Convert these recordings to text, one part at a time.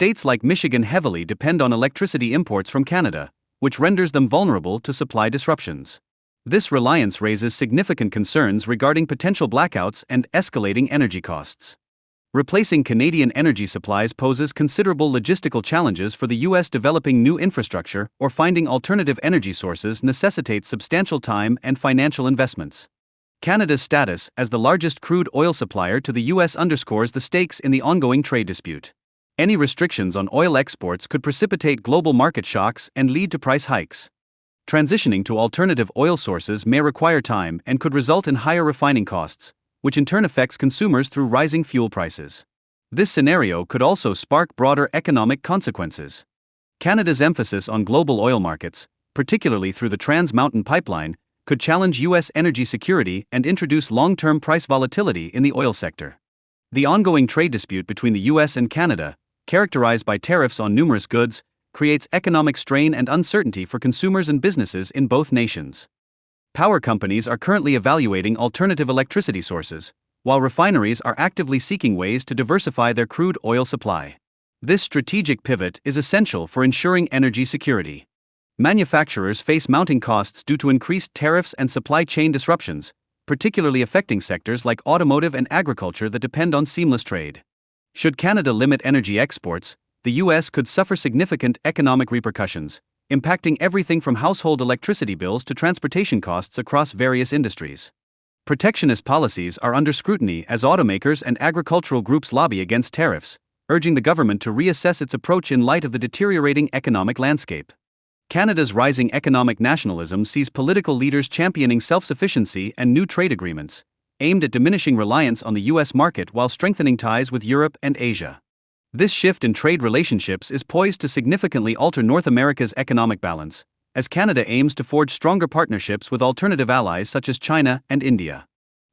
states like Michigan heavily depend on electricity imports from Canada, which renders them vulnerable to supply disruptions. This reliance raises significant concerns regarding potential blackouts and escalating energy costs. Replacing Canadian energy supplies poses considerable logistical challenges for the U.S. Developing new infrastructure or finding alternative energy sources necessitates substantial time and financial investments. Canada's status as the largest crude oil supplier to the U.S. underscores the stakes in the ongoing trade dispute. Any restrictions on oil exports could precipitate global market shocks and lead to price hikes. Transitioning to alternative oil sources may require time and could result in higher refining costs, which in turn affects consumers through rising fuel prices. This scenario could also spark broader economic consequences. Canada's emphasis on global oil markets, particularly through the Trans Mountain Pipeline, could challenge U.S. energy security and introduce long-term price volatility in the oil sector. The ongoing trade dispute between the U.S. and Canada, characterized by tariffs on numerous goods, creates economic strain and uncertainty for consumers and businesses in both nations. Power companies are currently evaluating alternative electricity sources, while refineries are actively seeking ways to diversify their crude oil supply. This strategic pivot is essential for ensuring energy security. Manufacturers face mounting costs due to increased tariffs and supply chain disruptions, particularly affecting sectors like automotive and agriculture that depend on seamless trade. Should Canada limit energy exports, the U.S. could suffer significant economic repercussions, impacting everything from household electricity bills to transportation costs across various industries. Protectionist policies are under scrutiny as automakers and agricultural groups lobby against tariffs, urging the government to reassess its approach in light of the deteriorating economic landscape. Canada's rising economic nationalism sees political leaders championing self-sufficiency and new trade agreements, aimed at diminishing reliance on the U.S. market while strengthening ties with Europe and Asia. This shift in trade relationships is poised to significantly alter North America's economic balance, as Canada aims to forge stronger partnerships with alternative allies such as China and India.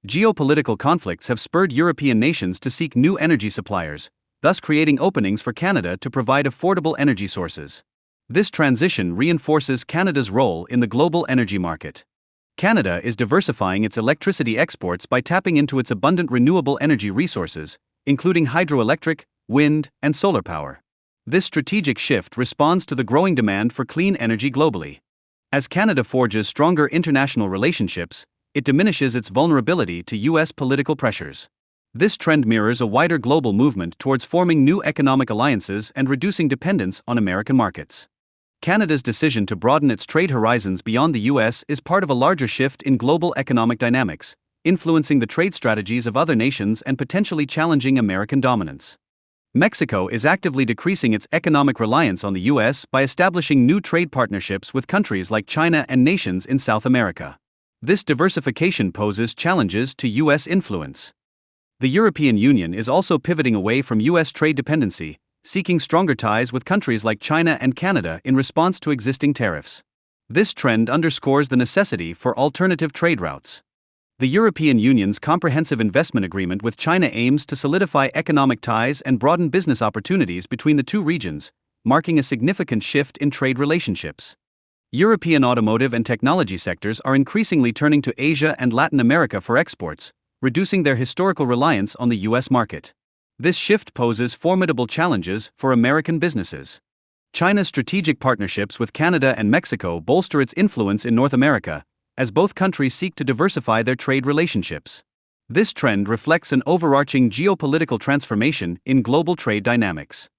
Geopolitical conflicts have spurred European nations to seek new energy suppliers, thus creating openings for Canada to provide affordable energy sources. This transition reinforces Canada's role in the global energy market. Canada is diversifying its electricity exports by tapping into its abundant renewable energy resources, including hydroelectric, wind, and solar power. This strategic shift responds to the growing demand for clean energy globally. As Canada forges stronger international relationships, it diminishes its vulnerability to U.S. political pressures. This trend mirrors a wider global movement towards forming new economic alliances and reducing dependence on American markets. Canada's decision to broaden its trade horizons beyond the U.S. is part of a larger shift in global economic dynamics, influencing the trade strategies of other nations and potentially challenging American dominance. Mexico is actively decreasing its economic reliance on the U.S. by establishing new trade partnerships with countries like China and nations in South America. This diversification poses challenges to U.S. influence. The European Union is also pivoting away from U.S. trade dependency, seeking stronger ties with countries like China and Canada in response to existing tariffs. This trend underscores the necessity for alternative trade routes. The European Union's comprehensive investment agreement with China aims to solidify economic ties and broaden business opportunities between the two regions, marking a significant shift in trade relationships. European automotive and technology sectors are increasingly turning to Asia and Latin America for exports, reducing their historical reliance on the U.S. market. This shift poses formidable challenges for American businesses. China's strategic partnerships with Canada and Mexico bolster its influence in North America, as both countries seek to diversify their trade relationships. This trend reflects an overarching geopolitical transformation in global trade dynamics.